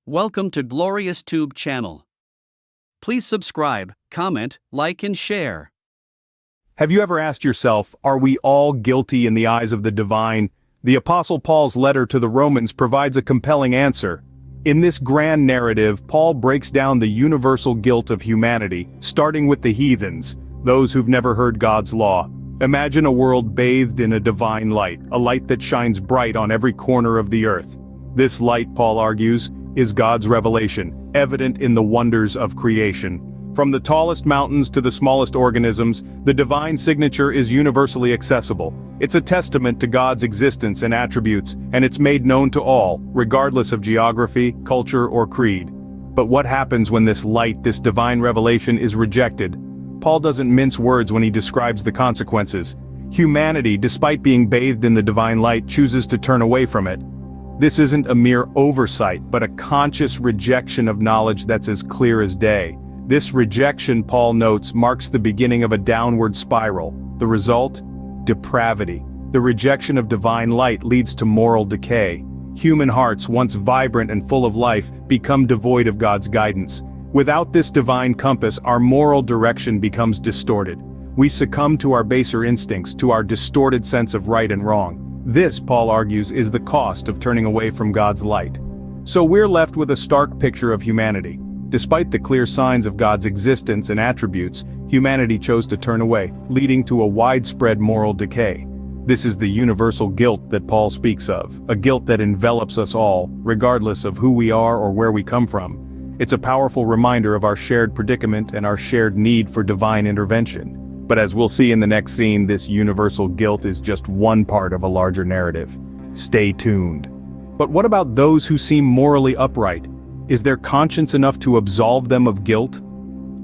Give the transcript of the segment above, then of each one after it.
Welcome to Glorious Tube channel. Please subscribe, comment, like and share. Have you ever asked yourself, are we all guilty in the eyes of the divine? The Apostle Paul's letter to the Romans provides a compelling answer. In this grand narrative, Paul breaks down the universal guilt of humanity, starting with the heathens, those who've never heard God's law. Imagine a world bathed in a divine light, a light that shines bright on every corner of the earth. This light, Paul argues, is God's revelation, evident in the wonders of creation. From the tallest mountains to the smallest organisms, the divine signature is universally accessible. It's a testament to God's existence and attributes, and it's made known to all, regardless of geography, culture, or creed. But what happens when this light, this divine revelation, is rejected? Paul doesn't mince words when he describes the consequences. Humanity, despite being bathed in the divine light, chooses to turn away from it. This isn't a mere oversight, but a conscious rejection of knowledge that's as clear as day. This rejection, Paul notes, marks the beginning of a downward spiral. The result? Depravity. The rejection of divine light leads to moral decay. Human hearts, once vibrant and full of life, become devoid of God's guidance. Without this divine compass, our moral direction becomes distorted. We succumb to our baser instincts, to our distorted sense of right and wrong. This, Paul argues, is the cost of turning away from God's light. So we're left with a stark picture of humanity. Despite the clear signs of God's existence and attributes, humanity chose to turn away, leading to a widespread moral decay. This is the universal guilt that Paul speaks of, a guilt that envelops us all, regardless of who we are or where we come from. It's a powerful reminder of our shared predicament and our shared need for divine intervention. But as we'll see in the next scene, this universal guilt is just one part of a larger narrative. Stay tuned. But what about those who seem morally upright? Is their conscience enough to absolve them of guilt?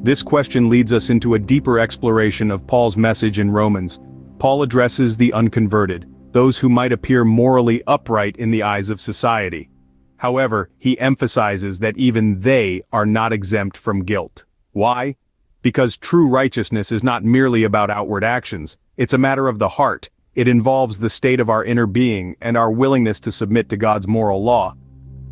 This question leads us into a deeper exploration of Paul's message in Romans. Paul addresses the unconverted, those who might appear morally upright in the eyes of society. However, he emphasizes that even they are not exempt from guilt. Why? Because true righteousness is not merely about outward actions, it's a matter of the heart. It involves the state of our inner being and our willingness to submit to God's moral law.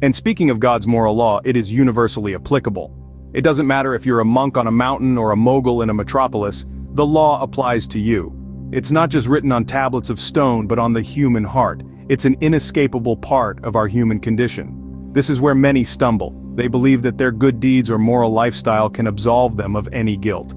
And speaking of God's moral law, it is universally applicable. It doesn't matter if you're a monk on a mountain or a mogul in a metropolis, the law applies to you. It's not just written on tablets of stone but on the human heart. It's an inescapable part of our human condition. This is where many stumble. They believe that their good deeds or moral lifestyle can absolve them of any guilt.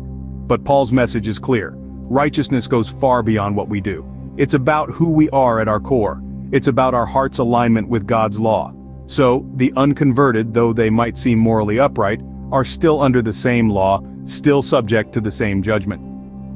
But Paul's message is clear. Righteousness goes far beyond what we do. It's about who we are at our core. It's about our heart's alignment with God's law. So, the unconverted, though they might seem morally upright, are still under the same law, still subject to the same judgment.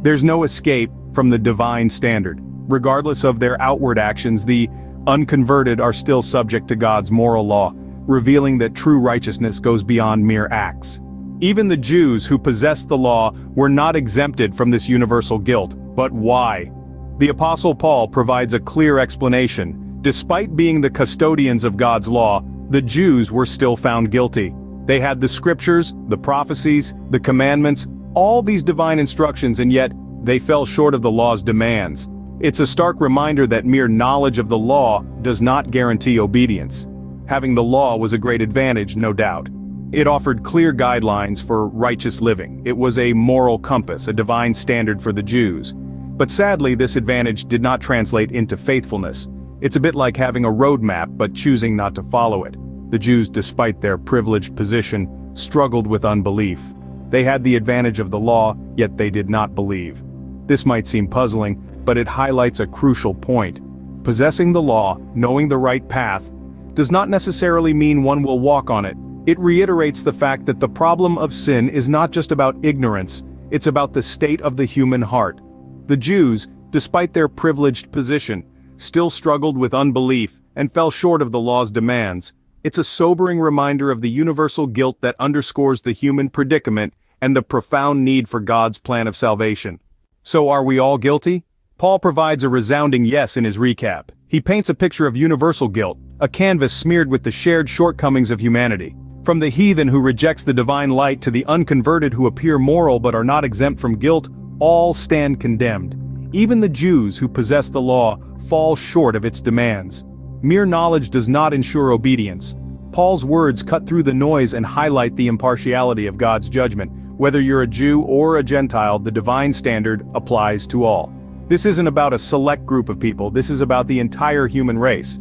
There's no escape from the divine standard. Regardless of their outward actions, the unconverted are still subject to God's moral law, revealing that true righteousness goes beyond mere acts. Even the Jews who possessed the law were not exempted from this universal guilt. But why? The Apostle Paul provides a clear explanation. Despite being the custodians of God's law, the Jews were still found guilty. They had the scriptures, the prophecies, the commandments, all these divine instructions, and yet they fell short of the law's demands. It's a stark reminder that mere knowledge of the law does not guarantee obedience. Having the law was a great advantage, no doubt. It offered clear guidelines for righteous living. It was a moral compass, a divine standard for the Jews. But sadly, this advantage did not translate into faithfulness. It's a bit like having a roadmap but choosing not to follow it. The Jews, despite their privileged position, struggled with unbelief. They had the advantage of the law, yet they did not believe. This might seem puzzling, but it highlights a crucial point. Possessing the law, knowing the right path, does not necessarily mean one will walk on it. It reiterates the fact that the problem of sin is not just about ignorance, it's about the state of the human heart. The Jews, despite their privileged position, still struggled with unbelief and fell short of the law's demands. It's a sobering reminder of the universal guilt that underscores the human predicament and the profound need for God's plan of salvation. So are we all guilty? Paul provides a resounding yes in his recap. He paints a picture of universal guilt, a canvas smeared with the shared shortcomings of humanity. From the heathen who rejects the divine light to the unconverted who appear moral but are not exempt from guilt, all stand condemned. Even the Jews who possess the law fall short of its demands. Mere knowledge does not ensure obedience. Paul's words cut through the noise and highlight the impartiality of God's judgment. Whether you're a Jew or a Gentile, the divine standard applies to all. This isn't about a select group of people, this is about the entire human race.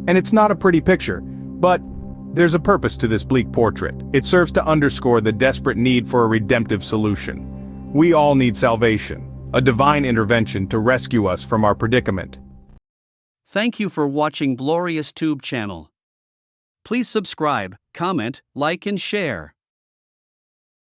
And it's not a pretty picture, but there's a purpose to this bleak portrait. It serves to underscore the desperate need for a redemptive solution. We all need salvation, a divine intervention to rescue us from our predicament. Thank you for watching Glorious Tube channel. Please subscribe, comment, like and share.